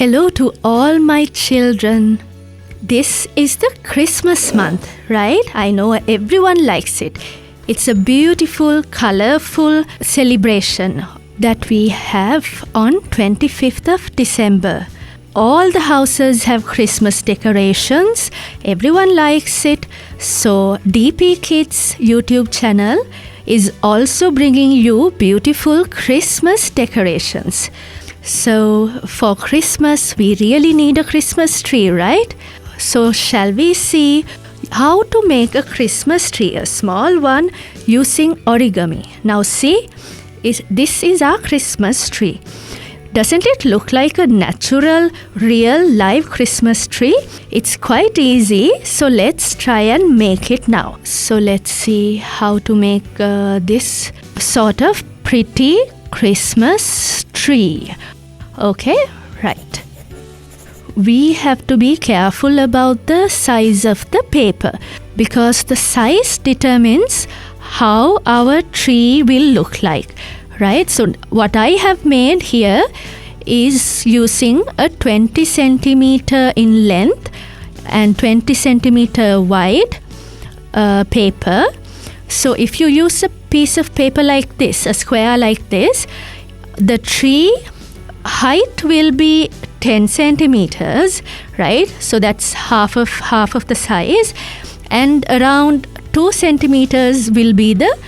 Hello to all my children. This is the Christmas month, right? I know everyone likes it. It's a beautiful, colorful celebration that we have on 25th of December. All the houses have Christmas decorations. Everyone likes it. So DP Kids YouTube channel is also bringing you beautiful Christmas decorations. So for Christmas, we really need a Christmas tree, right? So shall we see how to make a Christmas tree, a small one, using origami. Now see, this is our Christmas tree. Doesn't it look like a natural, real, live Christmas tree? It's quite easy, so let's try and make it now. So let's see how to make this sort of pretty Christmas tree. Okay, right. We have to be careful about the size of the paper because the size determines how our tree will look like, right? So what I have made here is using a 20 centimeter in length and 20 centimeter wide paper. So if you use a piece of paper like this, a square like this, the tree height will be 10 centimeters, right? So that's half of the size, and around 2 centimeters will be the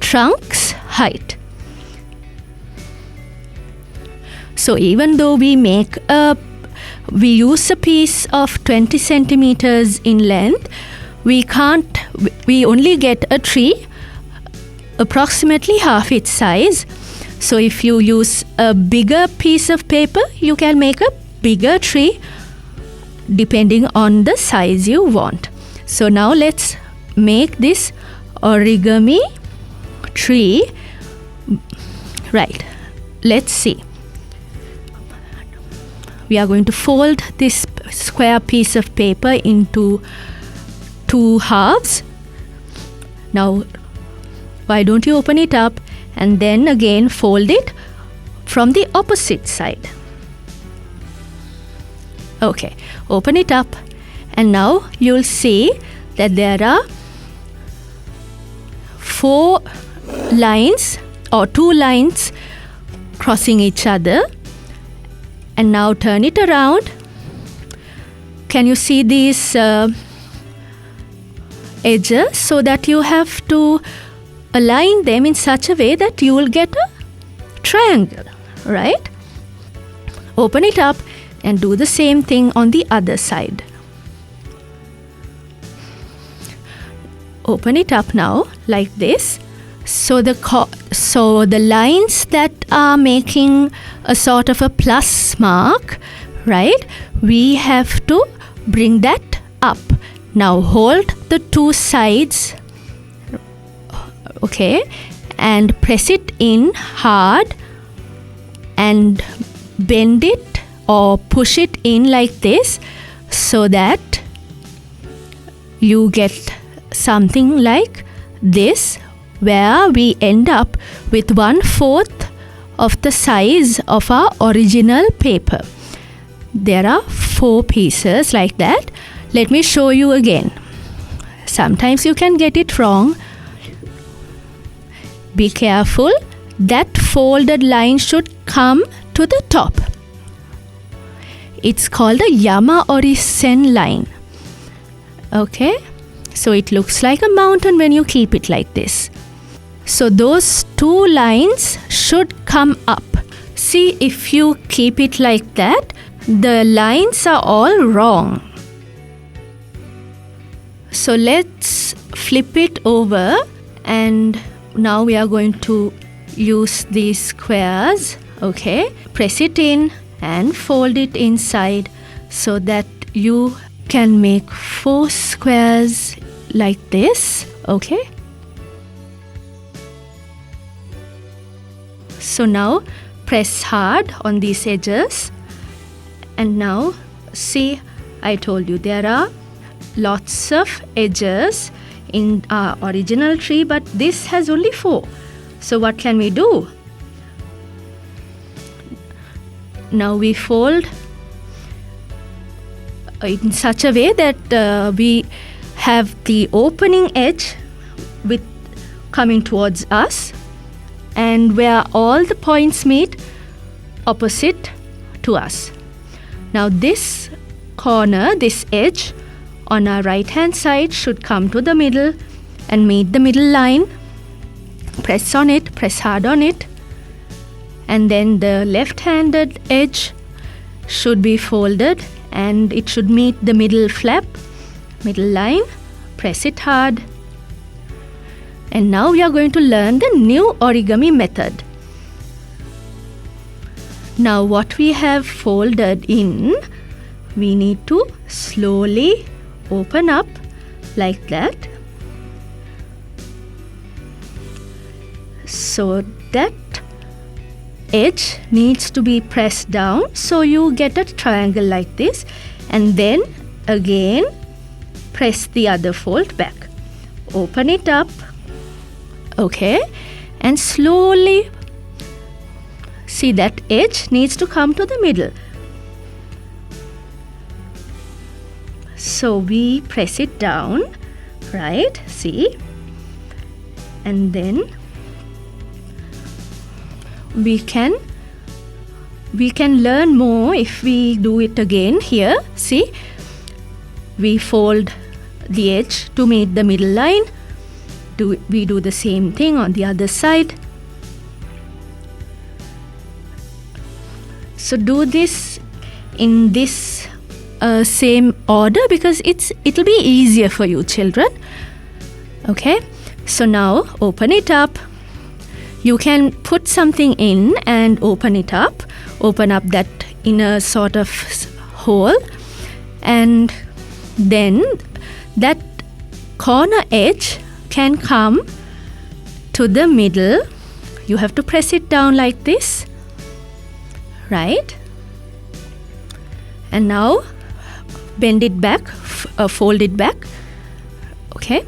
trunk's height. So even though we use a piece of 20 centimeters in length, we only get a tree approximately half its size. So if you use a bigger piece of paper, you can make a bigger tree depending on the size you want. So now let's make this origami tree. Right, let's see. We are going to fold this square piece of paper into 2 halves. Now, why don't you open it up and then again fold it from the opposite side. Okay, open it up, and now you'll see that there are 4 lines or 2 lines crossing each other. And now turn it around. Can you see these edges? So that you have to align them in such a way that you will get a triangle, right? Open it up and do the same thing on the other side. Open it up now like this. So the lines that are making a sort of a plus mark, right? We have to bring that up. Now hold the 2 sides, okay, and press it in hard and bend it or push it in like this so that you get something like this, where we end up with 1/4 of the size of our original paper. There are 4 pieces like that. Let me show you again. Sometimes you can get it wrong. Be careful. That folded line should come to the top. It's called a Yama Orisen line. Okay? So it looks like a mountain when you keep it like this. So those 2 lines should come up. See, if you keep it like that, the lines are all wrong. So let's flip it over, and now we are going to use these squares, okay? Press it in and fold it inside so that you can make 4 squares like this, okay? So now press hard on these edges, and now see, I told you there are lots of edges in our original tree, but this has only 4. So what can we do? Now we fold in such a way that we have the opening edge with coming towards us, and where all the points meet opposite to us. Now this corner, this edge on our right hand side should come to the middle and meet the middle line. Press on it, press hard on it, and then the left-handed edge should be folded and it should meet the middle flap, middle line. Press it hard. And now we are going to learn the new origami method. Now what we have folded in, we need to slowly open up like that. So that edge needs to be pressed down, so you get a triangle like this, and then again press the other fold back. Open it up, okay, and slowly see that edge needs to come to the middle. So we press it down, right? See, and then we can learn more if we do it again. Here, see, we fold the edge to meet the middle line. We do the same thing on the other side. So do this in this same order, because it'll be easier for you children. Okay, so now open it up. You can put something in and open it up. Open up that inner sort of hole, and then that corner edge can come to the middle. You have to press it down like this, right? And now bend it back, fold it back, okay?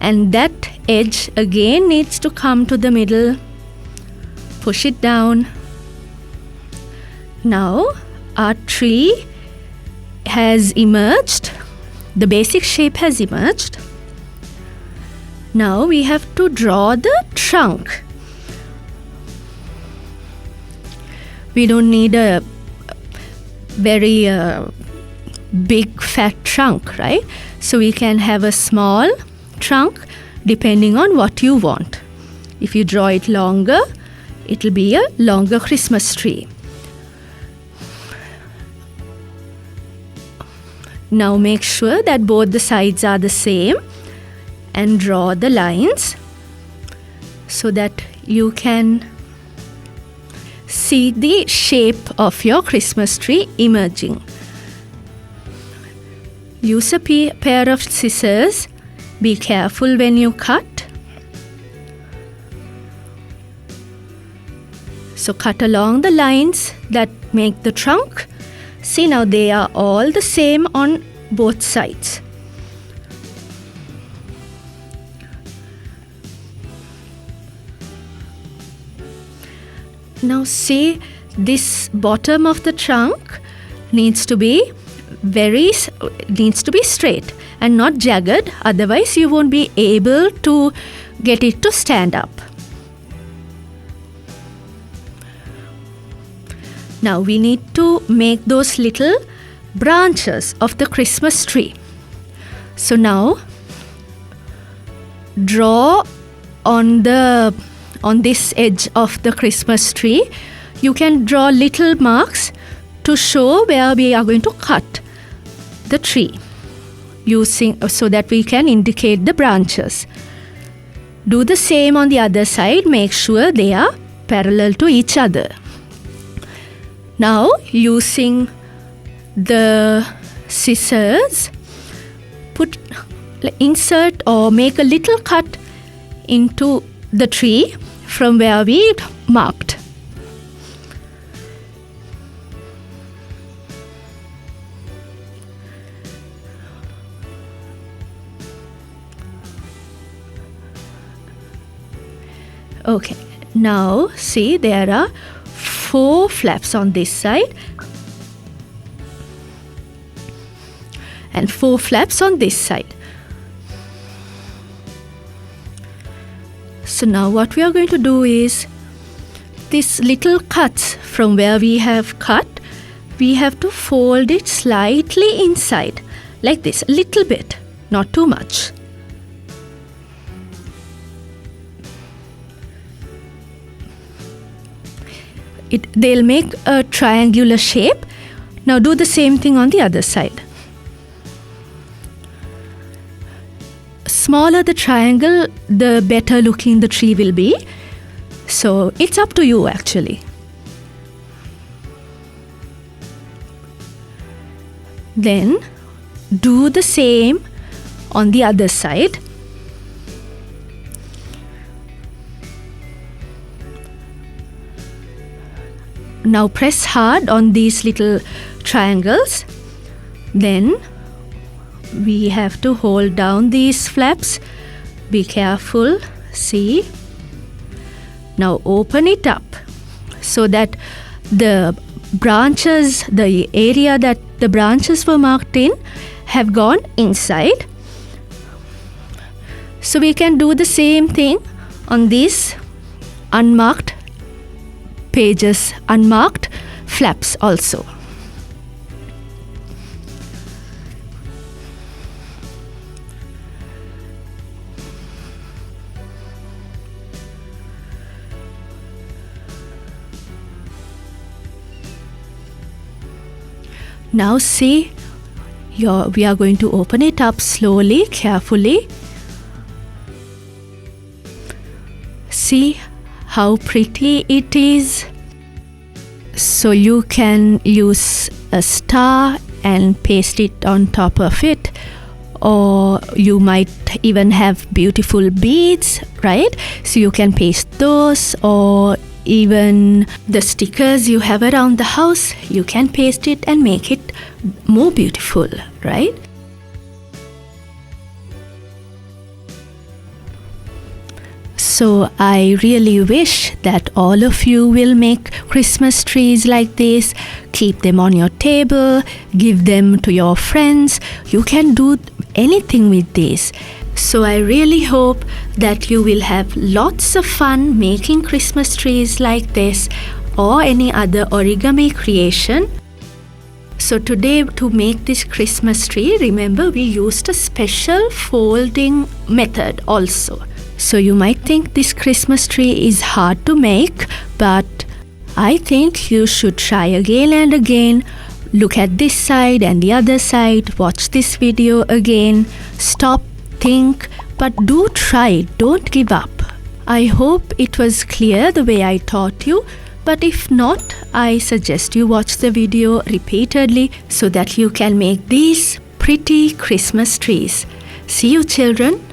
And that edge again needs to come to the middle. Push it down. Now our tree has emerged. The basic shape has emerged. Now we have to draw the trunk. We don't need a very big fat trunk, right? So we can have a small trunk depending on what you want. If you draw it longer, it'll be a longer Christmas tree. Now make sure that both the sides are the same and draw the lines so that you can see the shape of your Christmas tree emerging. Use a pair of scissors. Be careful when you cut. So cut along the lines that make the trunk. See, now they are all the same on both sides. Now see, this bottom of the trunk needs to be straight and not jagged, otherwise you won't be able to get it to stand up. Now we need to make those little branches of the Christmas tree. So now draw on this edge of the Christmas tree. You can draw little marks to show where we are going to cut the tree, so that we can indicate the branches. Do the same on the other side. Make sure they are parallel to each other. Now, using the scissors, insert or make a little cut into the tree from where we marked. Okay, now see, there are 4 flaps on this side. and 4 flaps on this side. So now what we are going to do is, these little cuts from where we have cut, we have to fold it slightly inside, like this, a little bit, not too much. They'll make a triangular shape. Now do the same thing on the other side. Smaller the triangle, the better looking the tree will be. So it's up to you actually. Then do the same on the other side. Now press hard on these little triangles. Then we have to hold down these flaps. Be careful. See? Now open it up so that the branches, the area that the branches were marked in, have gone inside. So we can do the same thing on these unmarked pages, unmarked flaps also. Now see, we are going to open it up slowly, carefully. See how pretty it is. So you can use a star and paste it on top of it, or you might even have beautiful beads, right? So you can paste those, or even the stickers you have around the house, you can paste it and make it more beautiful, right? So I really wish that all of you will make Christmas trees like this. Keep them on your table, give them to your friends. You can do anything with this. So I really hope that you will have lots of fun making Christmas trees like this or any other origami creation. So today, to make this Christmas tree, remember we used a special folding method also. So you might think this Christmas tree is hard to make, but I think you should try again and again. Look at this side and the other side, watch this video again, stop, think, but do try, don't give up. I hope it was clear the way I taught you, but if not, I suggest you watch the video repeatedly so that you can make these pretty Christmas trees. See you, children.